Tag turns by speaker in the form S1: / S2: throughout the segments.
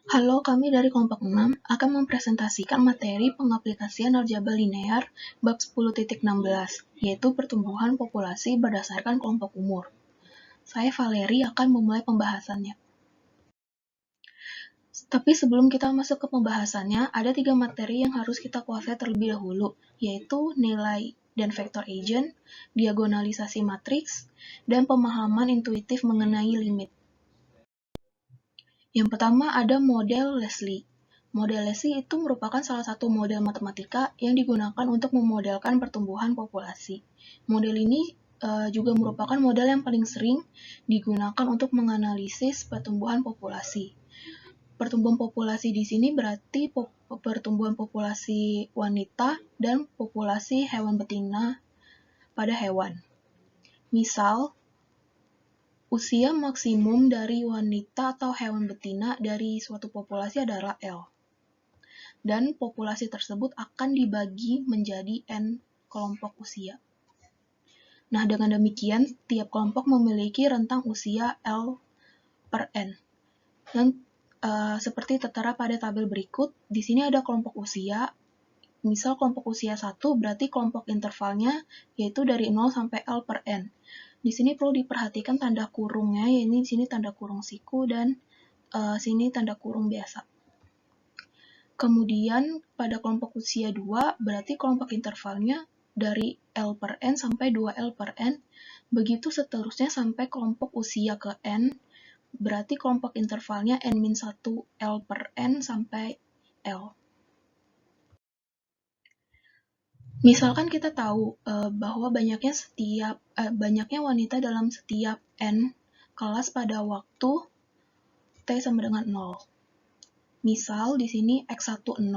S1: Halo, kami dari kelompok 6 akan mempresentasikan materi pengaplikasian aljabar linear bab 10.16, yaitu pertumbuhan populasi berdasarkan kelompok umur. Saya Valeri akan memulai pembahasannya. Tapi sebelum kita masuk ke pembahasannya, ada 3 materi yang harus kita kuasai terlebih dahulu, yaitu nilai dan vektor agent, diagonalisasi matriks, dan pemahaman intuitif mengenai limit. Yang pertama ada model Leslie. Model Leslie itu merupakan salah satu model matematika yang digunakan untuk memodelkan pertumbuhan populasi. Model ini juga merupakan model yang paling sering digunakan untuk menganalisis pertumbuhan populasi. Pertumbuhan populasi di sini berarti pertumbuhan populasi wanita dan populasi hewan betina pada hewan. Misal, usia maksimum dari wanita atau hewan betina dari suatu populasi adalah L. Dan populasi tersebut akan dibagi menjadi N kelompok usia. Nah, dengan demikian, tiap kelompok memiliki rentang usia L per N. Dan seperti tertera pada tabel berikut, di sini ada kelompok usia. Misal kelompok usia 1 berarti kelompok intervalnya yaitu dari 0 sampai L per N. Di sini perlu diperhatikan tanda kurungnya, yaitu di sini tanda kurung siku dan sini tanda kurung biasa. Kemudian pada kelompok usia 2 berarti kelompok intervalnya dari L per N sampai 2L per N. Begitu seterusnya sampai kelompok usia ke N, berarti kelompok intervalnya N-1L per N sampai L. Misalkan kita tahu bahwa banyaknya wanita dalam setiap N kelas pada waktu T sama dengan 0. Misal di sini X1 0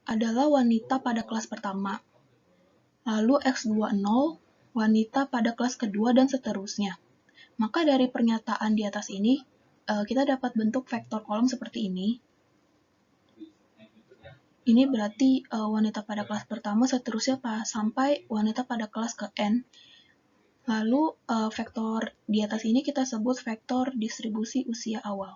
S1: adalah wanita pada kelas pertama. Lalu X2 0 wanita pada kelas kedua dan seterusnya. Maka dari pernyataan di atas ini kita dapat bentuk vektor kolom seperti ini. Ini berarti wanita pada kelas pertama seterusnya sampai wanita pada kelas ke N. Lalu vektor di atas ini kita sebut vektor distribusi usia awal.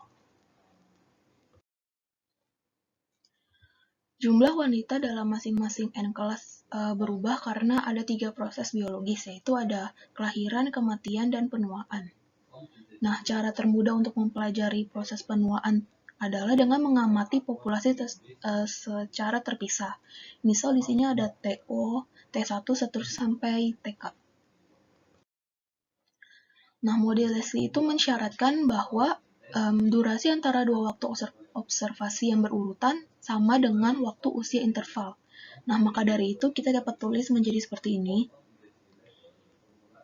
S1: Jumlah wanita dalam masing-masing N kelas berubah karena ada 3 proses biologis, yaitu ada kelahiran, kematian, dan penuaan. Nah, cara termudah untuk mempelajari proses penuaan adalah dengan mengamati populasi secara terpisah. Misal di sini ada TO, T1 seterusnya sampai TK. Nah, model Leslie itu mensyaratkan bahwa durasi antara dua waktu observasi yang berurutan sama dengan waktu usia interval. Nah, maka dari itu kita dapat tulis menjadi seperti ini,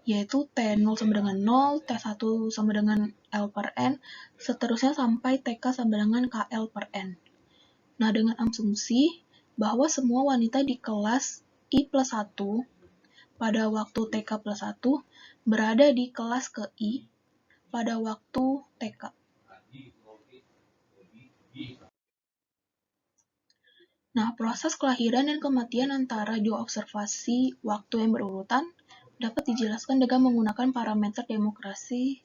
S1: yaitu T0 sama dengan 0, T1 sama dengan L per N, seterusnya sampai TK sama dengan KL per N. Nah, dengan asumsi bahwa semua wanita di kelas I plus 1 pada waktu TK plus 1 berada di kelas ke I pada waktu TK. Nah, proses kelahiran dan kematian antara dua observasi waktu yang berurutan dapat dijelaskan dengan menggunakan parameter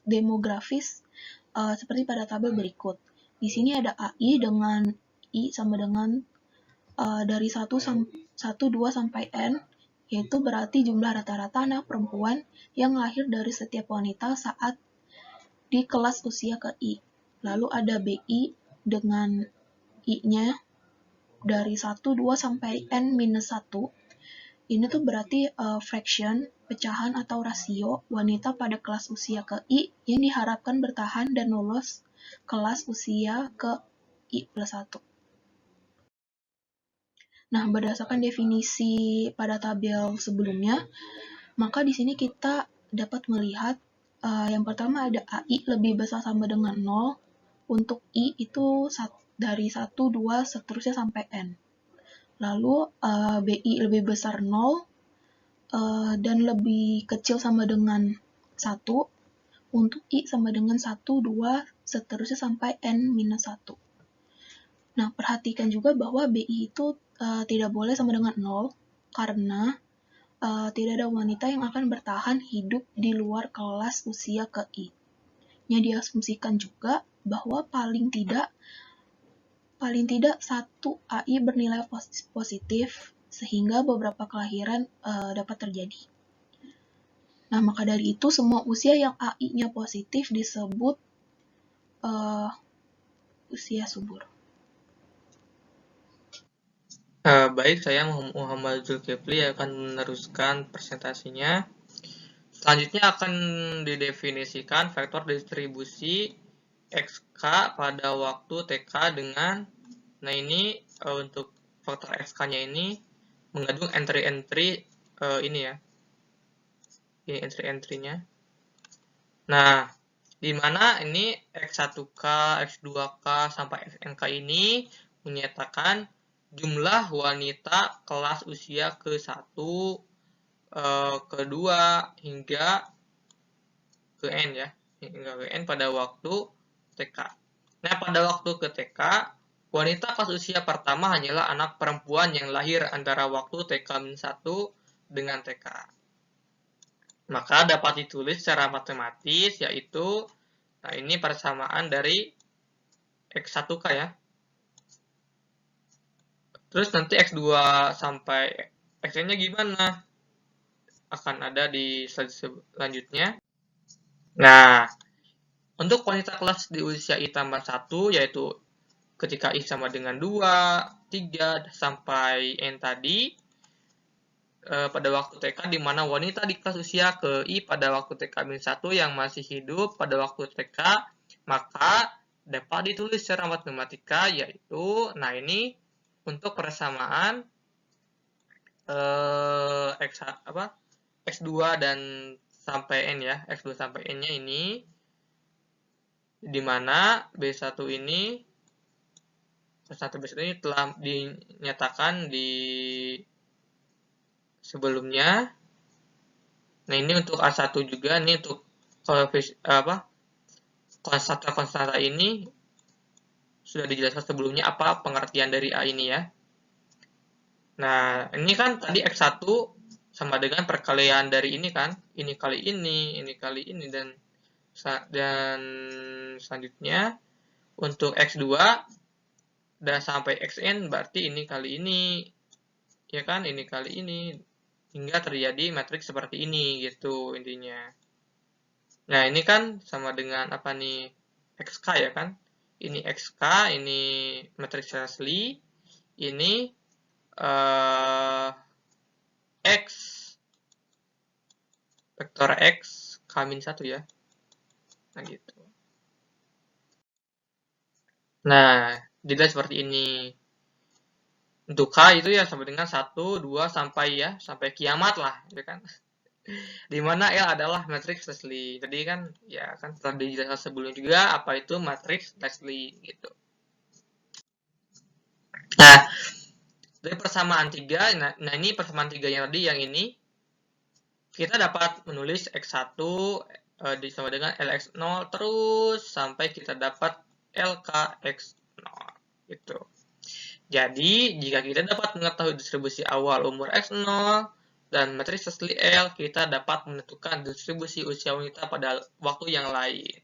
S1: demografis seperti pada tabel berikut. Di sini ada AI dengan I sama dengan dari 1, 2 sampai N, yaitu berarti jumlah rata-rata anak perempuan yang lahir dari setiap wanita saat di kelas usia ke I. Lalu ada BI dengan I-nya dari 1, 2 sampai N-1. Ini tuh berarti fraction, pecahan atau rasio wanita pada kelas usia ke I yang diharapkan bertahan dan lolos kelas usia ke I plus 1. Nah, berdasarkan definisi pada tabel sebelumnya, maka di sini kita dapat melihat yang pertama ada AI lebih besar sama dengan 0, untuk I itu dari 1, 2, seterusnya sampai N. Lalu BI lebih besar 0 dan lebih kecil sama dengan 1, untuk I sama dengan 1, 2, seterusnya sampai N-1. Nah, perhatikan juga bahwa BI itu tidak boleh sama dengan 0, karena tidak ada wanita yang akan bertahan hidup di luar kelas usia ke I. Nya diasumsikan juga bahwa paling tidak satu AI bernilai positif sehingga beberapa kelahiran dapat terjadi. Nah, maka dari itu semua usia yang AI-nya positif disebut usia subur.
S2: Baik, saya Muhammad Zulkifli akan meneruskan presentasinya. Selanjutnya akan didefinisikan vektor distribusi XK pada waktu TK dengan, nah ini untuk vektor XK-nya ini mengandung entry-entry ini ya, ini entry-entry-nya. Nah, di mana ini X1K, X2K, sampai XNK ini menyatakan jumlah wanita kelas usia ke-1, ke-2, hingga ke N ya, hingga ke N pada waktu TK. Nah, pada waktu ke TK, wanita kelas usia pertama hanyalah anak perempuan yang lahir antara waktu TK-1 dengan TK. Maka dapat ditulis secara matematis, yaitu, nah ini persamaan dari X1K ya. Terus nanti X2 sampai Xn-nya gimana? Akan ada di slide selanjutnya. Nah, untuk wanita kelas di usia I tambah 1, yaitu ketika I sama dengan 2, 3, sampai N tadi, pada waktu TK, di mana wanita di kelas usia ke I pada waktu TK-1 yang masih hidup pada waktu TK, maka dapat ditulis secara matematika, yaitu, nah ini untuk persamaan X2 dan sampai N ya, X2 sampai N-nya ini, di mana B1 ini telah dinyatakan di sebelumnya. Nah, ini untuk A1 juga, ini untuk konstanta ini sudah dijelaskan sebelumnya apa pengertian dari A ini ya. Nah, ini kan tadi X1 sama dengan perkalian dari ini kan, ini kali ini kali ini, dan selanjutnya untuk X2 dan sampai Xn berarti ini kali ini, ya kan, ini kali ini, hingga terjadi matriks seperti ini gitu intinya. Nah, ini kan sama dengan apa nih, XK ya kan, ini XK, ini matriks asli, ini X, vektor X K-1 ya. Nah, gitu. Nah, jadi seperti ini. Untuk K itu ya sama dengan 1, 2, sampai kiamat lah, ya kan. Dimana L adalah matriks Leslie. Jadi kan, ya kan telah dijelaskan sebelumnya juga apa itu matriks Leslie, gitu. Nah, dari persamaan 3, nah ini persamaan 3-nya tadi, yang ini, kita dapat menulis X1 sama dengan LX0 terus sampai kita dapat LKX0 gitu. Jadi, jika kita dapat mengetahui distribusi awal umur X0 dan matriks asli L, kita dapat menentukan distribusi usia wanita pada waktu yang lain.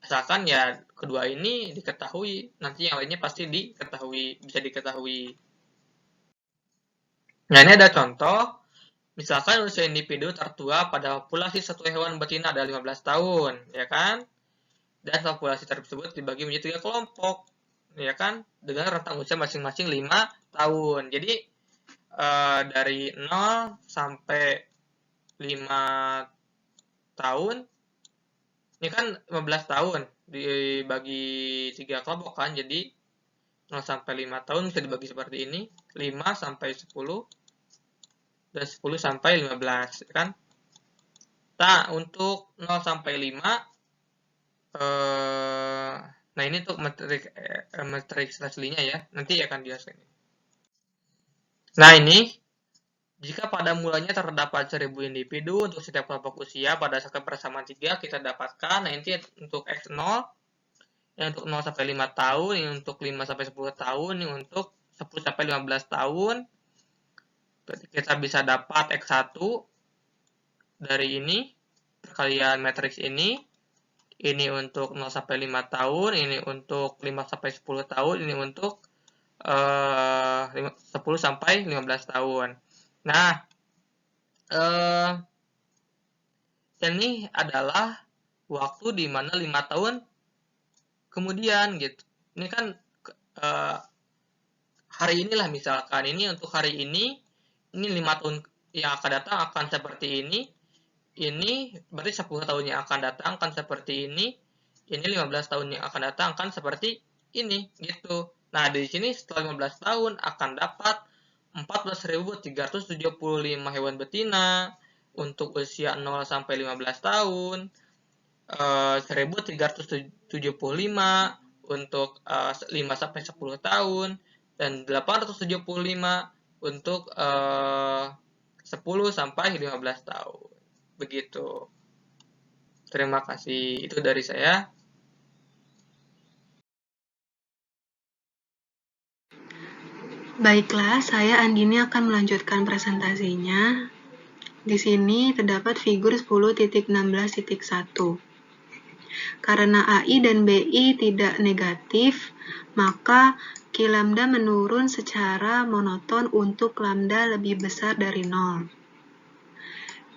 S2: Asalkan ya kedua ini diketahui, nanti yang lainnya pasti bisa diketahui. Nah, ini ada contoh. Misalkan usia individu tertua pada populasi satu hewan betina adalah 15 tahun, ya kan? Dan populasi tersebut dibagi menjadi 3 kelompok, ya kan, dengan rentang usia masing-masing 5 tahun. Jadi dari 0 sampai 5 tahun, ini kan 15 tahun dibagi 3 kelompok kan, jadi 0 sampai 5 tahun bisa dibagi seperti ini, 5 sampai 10 dan 10 sampai 15, ya kan. Nah, untuk 0 sampai 5, nah ini untuk matriks aslinya ya, nanti akan dijelaskan. Nah, ini jika pada mulanya terdapat 1000 individu untuk setiap kelompok usia pada saat persamaan 3 kita dapatkan, nah ini untuk X0, yang untuk 0 sampai 5 tahun, yang untuk 5 sampai 10 tahun, yang untuk 10 sampai 15 tahun. Kita bisa dapat X1 dari ini, perkalian matriks ini ini untuk 0 sampai 5 tahun, ini untuk 5 sampai 10 tahun, ini untuk 10 sampai 15 tahun. Nah, ini adalah waktu di mana 5 tahun kemudian gitu. Ini kan hari inilah misalkan, ini untuk hari ini 5 tahun yang akan datang akan seperti ini berarti 10 tahun yang akan datang akan seperti ini 15 tahun yang akan datang akan seperti ini gitu. Nah, di sini setelah 15 tahun akan dapat 14.375 hewan betina untuk usia 0 sampai 15 tahun, 1.375 untuk 5 sampai 10 tahun, dan 875 untuk 10 sampai 15 tahun. Begitu. Terima kasih. Itu dari saya.
S1: Baiklah, saya Andini akan melanjutkan presentasinya. Di sini terdapat figur 10.16.1. Karena AI dan BI tidak negatif, maka Q lambda menurun secara monoton untuk lambda lebih besar dari 0.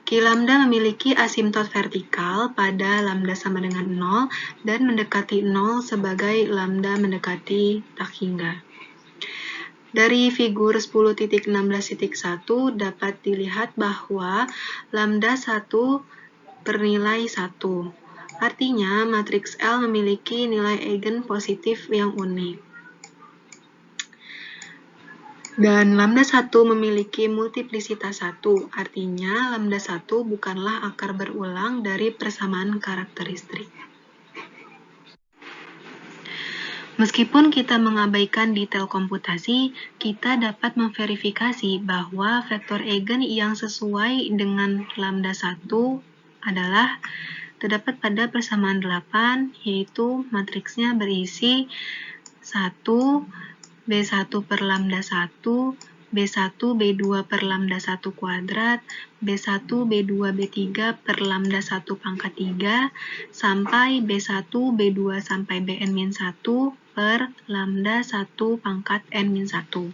S1: Q lambda memiliki asimtot vertikal pada lambda sama dengan 0 dan mendekati 0 sebagai lambda mendekati tak hingga. Dari figur 10.16.1 dapat dilihat bahwa lambda 1 bernilai 1. Artinya, matriks L memiliki nilai eigen positif yang unik. Dan lambda 1 memiliki multiplisitas 1, artinya lambda 1 bukanlah akar berulang dari persamaan karakteristik. Meskipun kita mengabaikan detail komputasi, kita dapat memverifikasi bahwa vektor eigen yang sesuai dengan lambda 1 adalah terdapat pada persamaan 8, yaitu matriksnya berisi 1, B1 per lambda 1, B1, B2 per lambda 1 kuadrat, B1, B2, B3 per lambda 1 pangkat 3, sampai B1, B2 sampai Bn-1 per lambda 1 pangkat N-1.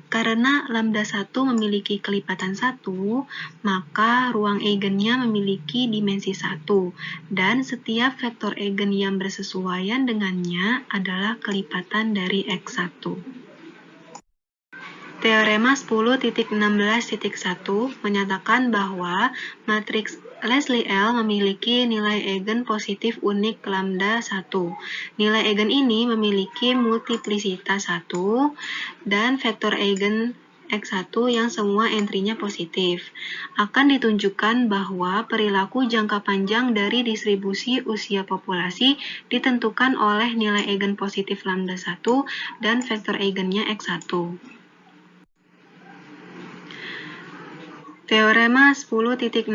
S1: Karena lambda 1 memiliki kelipatan 1, maka ruang eigennya memiliki dimensi 1, dan setiap vektor eigen yang bersesuaian dengannya adalah kelipatan dari X1. Teorema 10.16.1 menyatakan bahwa matriks Leslie L memiliki nilai eigen positif unik lambda 1. Nilai eigen ini memiliki multiplisitas 1 dan vektor eigen X1 yang semua entry-nya positif. Akan ditunjukkan bahwa perilaku jangka panjang dari distribusi usia populasi ditentukan oleh nilai eigen positif lambda 1 dan vektor eigennya X1. Teorema 10.16.2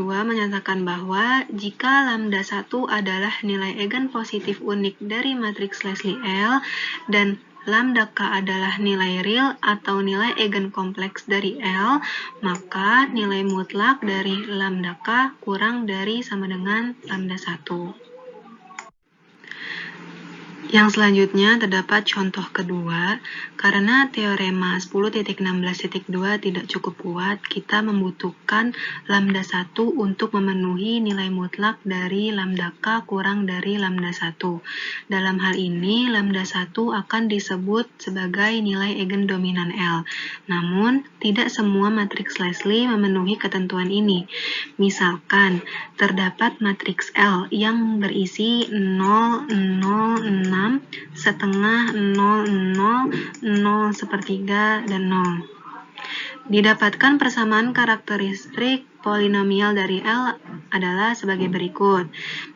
S1: menyatakan bahwa jika lambda 1 adalah nilai eigen positif unik dari matriks Leslie L dan lambda K adalah nilai real atau nilai eigen kompleks dari L, maka nilai mutlak dari lambda K kurang dari sama dengan lambda 1. Yang selanjutnya terdapat contoh kedua, karena teorema 10.16.2 tidak cukup kuat, kita membutuhkan lambda 1 untuk memenuhi nilai mutlak dari lambda K kurang dari lambda 1. Dalam hal ini, lambda 1 akan disebut sebagai nilai eigen dominan L. Namun, tidak semua matriks Leslie memenuhi ketentuan ini. Misalkan, terdapat matriks L yang berisi 0, 0, 6, setengah, 0, 0, 0 sepertiga, dan 0. Didapatkan persamaan karakteristik polinomial dari L adalah sebagai berikut.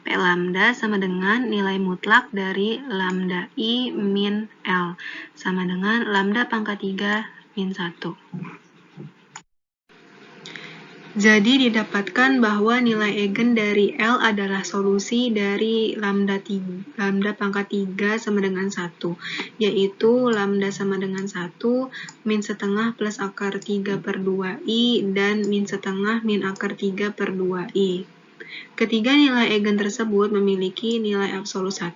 S1: P lambda sama dengan nilai mutlak dari lambda I min L, sama dengan lambda pangkat 3 min 1. Jadi didapatkan bahwa nilai eigen dari L adalah solusi dari lambda pangkat 3 sama dengan 1, yaitu lambda sama dengan 1, min setengah plus akar 3 per 2i, dan min setengah min akar 3 per 2i.
S3: Ketiga nilai eigen tersebut memiliki nilai absolut 1,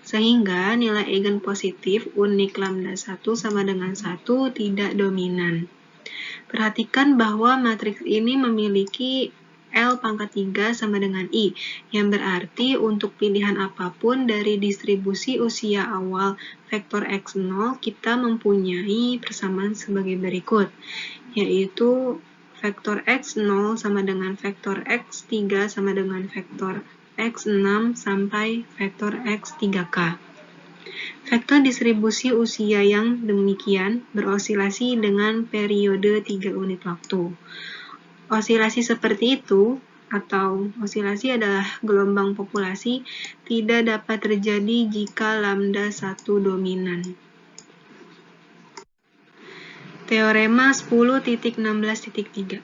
S3: sehingga nilai eigen positif unik lambda 1 sama dengan 1 tidak dominan. Perhatikan bahwa matriks ini memiliki L pangkat 3 sama dengan I, yang berarti untuk pilihan apapun dari distribusi usia awal vektor X0, kita mempunyai persamaan sebagai berikut, yaitu vektor X0 sama dengan vektor X3 sama dengan vektor X6 sampai vektor X3K. Vektor distribusi usia yang demikian berosilasi dengan periode 3 unit waktu. Osilasi seperti itu, atau osilasi adalah gelombang populasi, tidak dapat terjadi jika lambda 1 dominan. Teorema 10.16.3.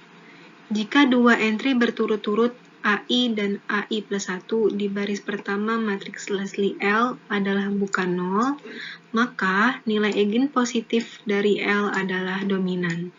S3: Jika dua entry berturut-turut AI dan AI plus 1 di baris pertama matriks Leslie L adalah bukan 0, maka nilai eigen positif dari L adalah dominan.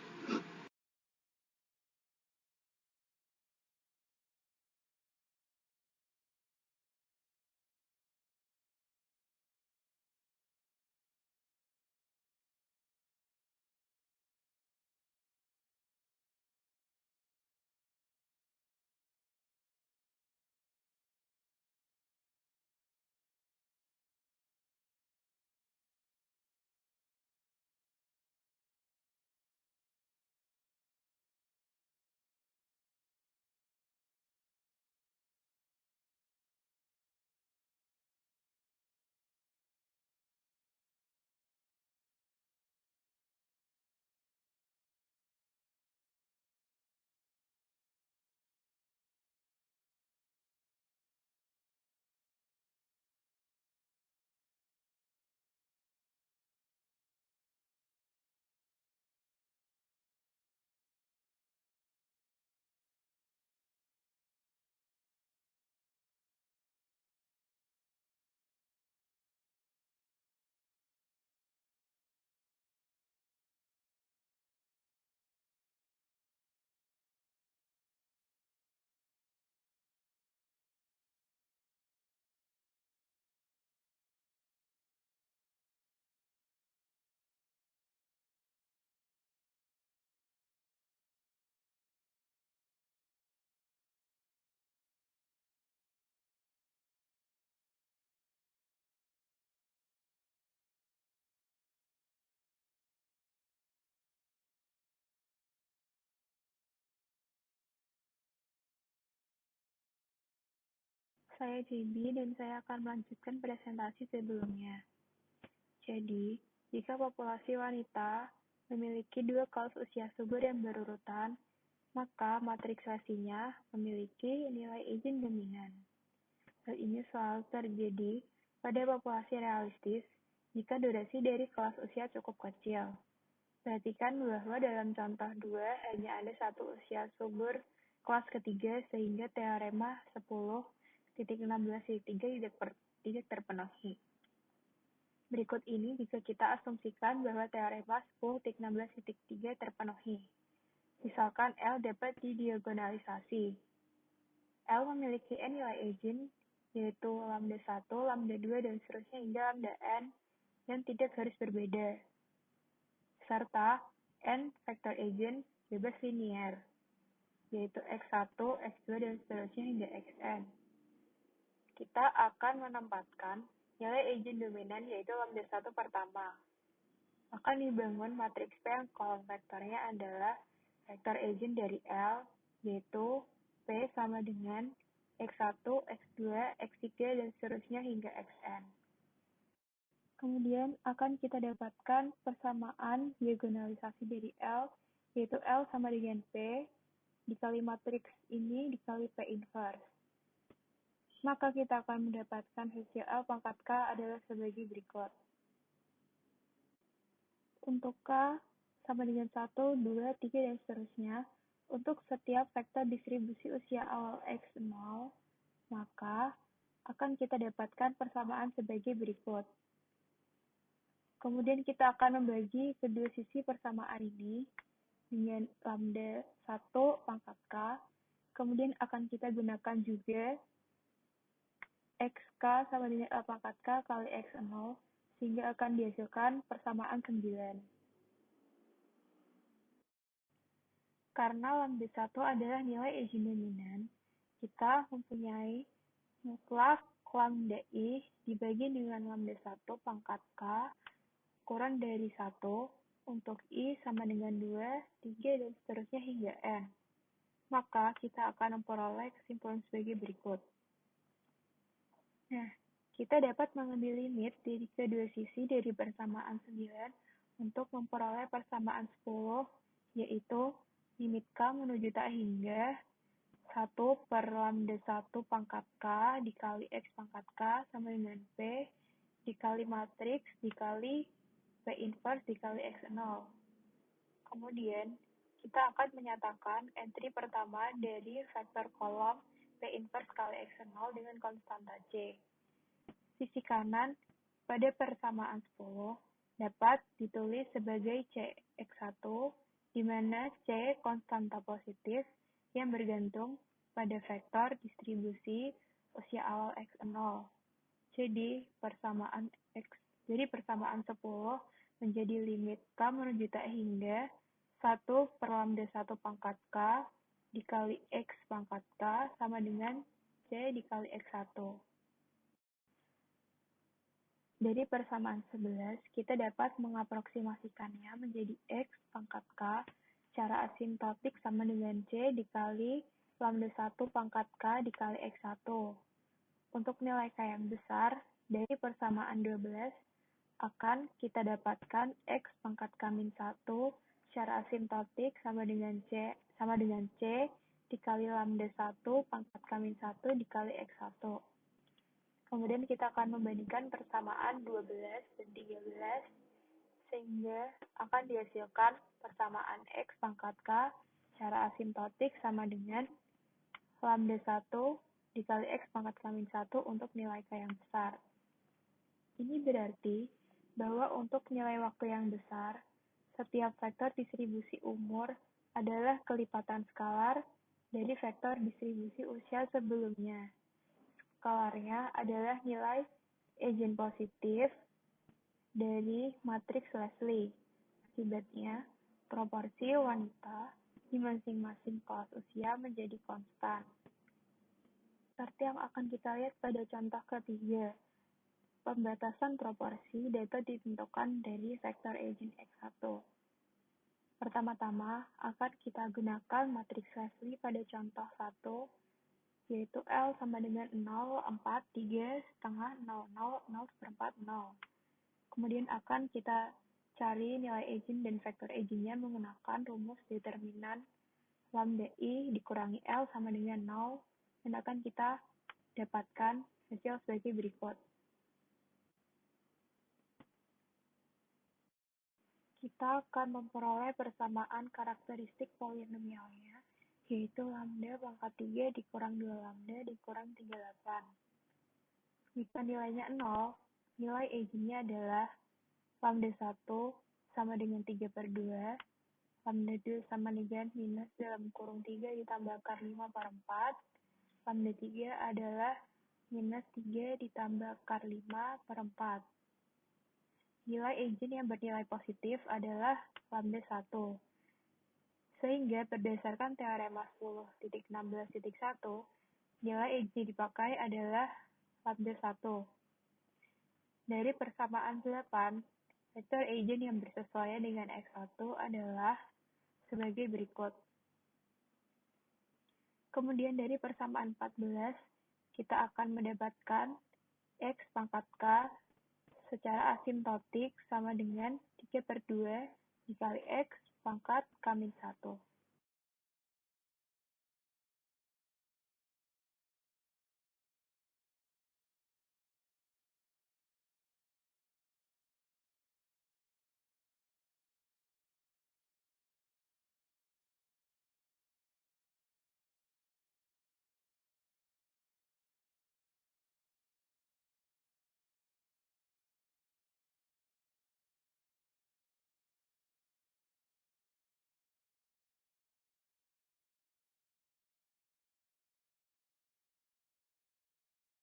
S4: Saya JB dan saya akan melanjutkan presentasi sebelumnya. Jadi, jika populasi wanita memiliki dua kaus usia subur yang berurutan, maka matriksasinya memiliki nilai eigen dominan. Hal ini selalu terjadi pada populasi realistis jika durasi dari kelas usia cukup kecil. Perhatikan bahwa dalam contoh 2 hanya ada satu usia subur kelas ketiga sehingga teorema 10.16.3 tidak terpenuhi. Berikut ini jika kita asumsikan bahwa teorema 10.16.3 terpenuhi. Misalkan L dapat didiagonalisasi. L memiliki n nilai eigen, yaitu lambda 1, lambda 2, dan seterusnya hingga lambda n, yang tidak harus berbeda. Serta n vektor eigen bebas linier, yaitu x1, x2, dan seterusnya hingga xn. Kita akan menempatkan nilai eigen dominan yaitu lambda 1 pertama. Akan dibangun matriks P yang kolom vektornya adalah vektor eigen dari L, yaitu P sama dengan x1, x2, x3, dan seterusnya hingga xn. Kemudian akan kita dapatkan persamaan diagonalisasi dari L, yaitu L sama dengan P, dikali matriks ini dikali P inverse. Maka kita akan mendapatkan hasil L pangkat K adalah sebagai berikut. Untuk K sama dengan 1, 2, 3, dan seterusnya, untuk setiap vektor distribusi usia awal X0, maka akan kita dapatkan persamaan sebagai berikut. Kemudian kita akan membagi kedua sisi persamaan ini dengan lambda 1 pangkat K Kemudian akan kita gunakan juga XK sama dengan L pangkat K kali X0, sehingga akan dihasilkan persamaan 9. Karena lambda 1 adalah nilai eigen dominan, kita mempunyai mutlak lambda I dibagi dengan lambda 1 pangkat K kurang dari 1 untuk I sama dengan 2, 3, dan seterusnya hingga N. Maka kita akan memperoleh kesimpulan sebagai berikut. Nah, kita dapat mengambil limit dari kedua sisi dari persamaan 9 untuk memperoleh persamaan 10, yaitu limit K menuju tak hingga 1 per lambda 1 pangkat K dikali X pangkat K sama dengan P dikali matriks dikali P inverse dikali X0. Kemudian, kita akan menyatakan entry pertama dari vektor kolom P inverse kali X0 dengan konstanta C. Sisi kanan pada persamaan 10 dapat ditulis sebagai Cx1, di mana C konstanta positif yang bergantung pada vektor distribusi usia awal X0. Jadi persamaan 10 menjadi limit K menuju tak hingga 1 per lambda 1 pangkat K dikali X pangkat K sama dengan C dikali X1. Dari persamaan 11, kita dapat mengaproksimasikannya menjadi X pangkat K secara asimptotik sama dengan C dikali lambda 1 pangkat K dikali X1. Untuk nilai K yang besar, dari persamaan 12, akan kita dapatkan X pangkat K-1 secara asimptotik sama dengan C dikali lambda 1 pangkat K-1 dikali X1. Kemudian kita akan membandingkan persamaan 12 dan 13, sehingga akan dihasilkan persamaan X pangkat K secara asimptotik sama dengan lambda 1 dikali X pangkat K-1 untuk nilai K yang besar. Ini berarti bahwa untuk nilai waktu yang besar, setiap vektor distribusi umur adalah kelipatan skalar dari vektor distribusi usia sebelumnya. Skalarnya adalah nilai eigen positif dari matriks Leslie. Akibatnya, proporsi wanita di masing-masing kelas usia menjadi konstan. Seperti yang akan kita lihat pada contoh ketiga, pembatasan proporsi dapat ditentukan dari vektor eigen X1. Pertama-tama, akan kita gunakan matriks Leslie pada contoh 1, yaitu L sama dengan 0, 4, 3, setengah, 0, 0, 0, seperempat, 0. Kemudian akan kita cari nilai eigen dan vektor eigennya menggunakan rumus determinan lambda I dikurangi L sama dengan 0, dan akan kita dapatkan hasil sebagai berikut. Kita akan memperoleh persamaan karakteristik polinomialnya, yaitu lambda pangkat 3 dikurang 2 lambda dikurang 38. Jika nilainya 0, nilai eigennya adalah lambda 1 sama dengan 3 per 2, lambda 2 sama dengan minus dalam kurung 3 ditambah akar 5 per 4, lambda 3 adalah minus 3 ditambah akar 5 per 4. Nilai eigen yang bernilai positif adalah lambda 1. Sehingga berdasarkan teorema 10.16.1, nilai eigen dipakai adalah lambda 1. Dari persamaan 8, vektor eigen yang bersesuaian dengan X1 adalah sebagai berikut. Kemudian dari persamaan 14, kita akan mendapatkan X pangkat K secara asimptotik sama dengan 3 per 2 dikali X pangkat K-1.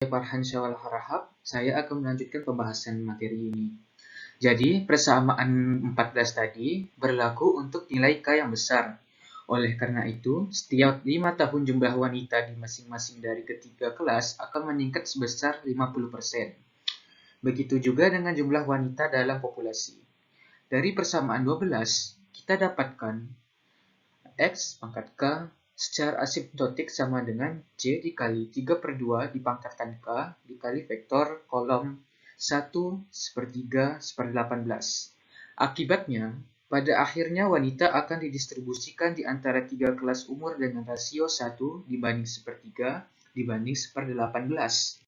S5: Farhan Syawal Harahap, saya akan melanjutkan pembahasan materi ini. Jadi, persamaan 14 tadi berlaku untuk nilai K yang besar. Oleh karena itu, setiap 5 tahun jumlah wanita di masing-masing dari ketiga kelas akan meningkat sebesar 50%. Begitu juga dengan jumlah wanita dalam populasi. Dari persamaan 12, kita dapatkan X pangkat K secara asimptotik sama dengan C dikali 3/2 dipangkatkan K dikali vektor kolom 1/3/18. Akibatnya, pada akhirnya wanita akan didistribusikan di antara 3 kelas umur dengan rasio 1/1/18.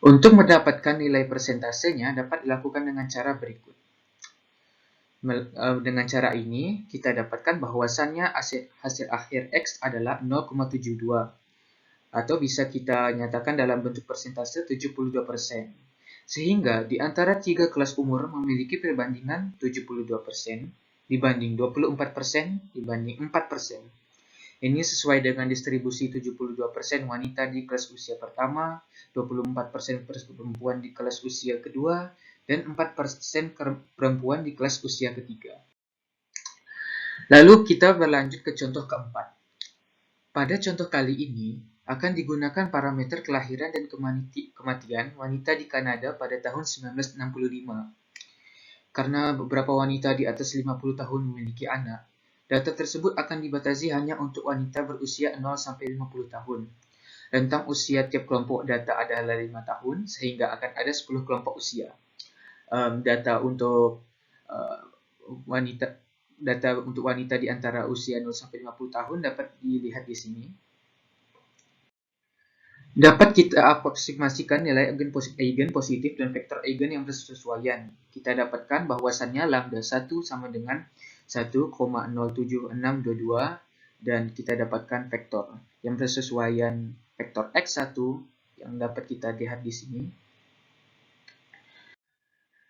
S5: Untuk mendapatkan nilai persentasenya dapat dilakukan dengan cara berikut. Dengan cara ini, kita dapatkan bahwasannya hasil akhir X adalah 0,72, atau bisa kita nyatakan dalam bentuk persentase 72%. Sehingga di antara 3 kelas umur memiliki perbandingan 72% dibanding 24% dibanding 4%. Ini sesuai dengan distribusi 72% wanita di kelas usia pertama, 24% perempuan di kelas usia kedua, dan 4% perempuan di kelas usia ketiga. Lalu kita berlanjut ke contoh keempat. Pada contoh kali ini, akan digunakan parameter kelahiran dan kematian wanita di Kanada pada tahun 1965. Karena beberapa wanita di atas 50 tahun memiliki anak, data tersebut akan dibatasi hanya untuk wanita berusia 0-50 tahun. Rentang usia tiap kelompok data adalah 5 tahun, sehingga akan ada 10 kelompok usia. Data untuk wanita di antara usia 0-50 tahun dapat dilihat di sini. Dapat kita aproksimasikan nilai eigen positif dan vektor eigen yang bersesuaian. Kita dapatkan bahwasannya lambda 1 sama dengan 1,07622 dan kita dapatkan vektor yang bersesuaian vektor X1 yang dapat kita lihat di sini.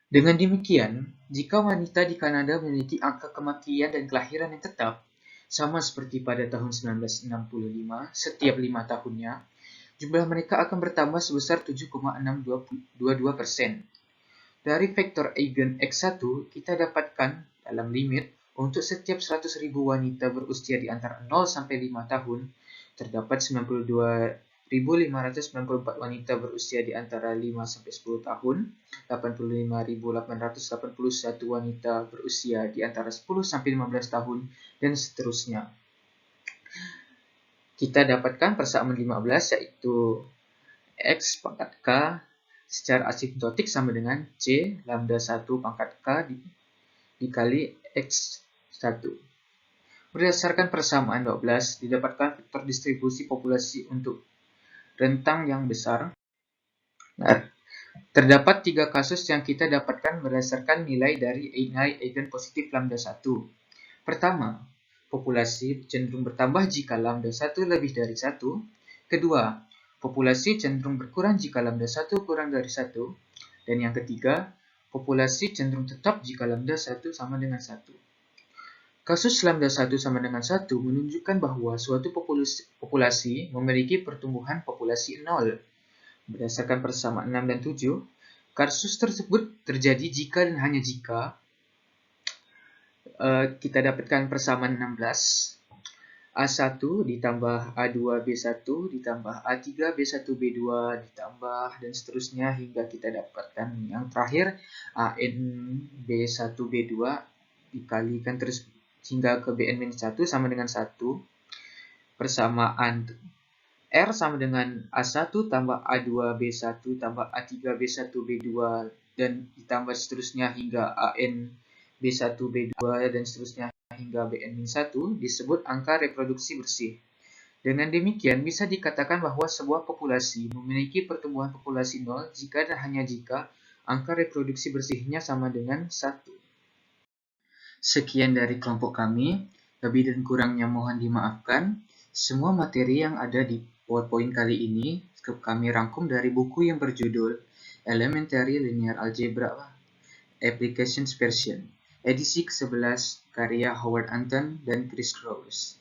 S5: Dengan demikian, jika wanita di Kanada memiliki angka kematian dan kelahiran yang tetap, sama seperti pada tahun 1965 setiap 5 tahunnya, jumlah mereka akan bertambah sebesar 7,622%. Dari vektor eigen X1, kita dapatkan dalam limit untuk setiap 100.000 wanita berusia di antara 0-5 tahun, terdapat 92.594 wanita berusia di antara 5-10 tahun, 85.881 wanita berusia di antara 10-15 tahun, dan seterusnya. Kita dapatkan persamaan 15 yaitu X pangkat K secara asimptotik sama dengan C lambda 1 pangkat K dikali X1. Berdasarkan persamaan 12, didapatkan vektor distribusi populasi untuk rentang yang besar. Nah, terdapat 3 kasus yang kita dapatkan berdasarkan nilai dari nilai eigen positif lambda 1. Pertama, populasi cenderung bertambah jika lambda 1 lebih dari 1. Kedua, populasi cenderung berkurang jika lambda 1 kurang dari 1. Dan yang ketiga, populasi cenderung tetap jika lambda 1 sama dengan 1. Kasus lambda 1 sama dengan 1 menunjukkan bahwa suatu populasi memiliki pertumbuhan populasi 0. Berdasarkan persamaan 6 dan 7, kasus tersebut terjadi jika dan hanya jika kita dapatkan persamaan 16, A1 ditambah A2B1 ditambah A3B1B2 ditambah dan seterusnya hingga kita dapatkan yang terakhir ANB1B2 dikalikan terus hingga ke BN-1 sama dengan 1. Persamaan R sama dengan A1 tambah A2B1 tambah A3B1B2 dan ditambah seterusnya hingga ANB1B2 dan seterusnya hingga BN-1 disebut angka reproduksi bersih. Dengan demikian, bisa dikatakan bahwa sebuah populasi memiliki pertumbuhan populasi 0 jika dan hanya jika angka reproduksi bersihnya sama dengan 1. Sekian dari kelompok kami. Lebih dan kurangnya mohon dimaafkan. Semua materi yang ada di PowerPoint kali ini kami rangkum dari buku yang berjudul Elementary Linear Algebra Applications Version, edisi ke-11 karya Howard Anton dan Chris Rose.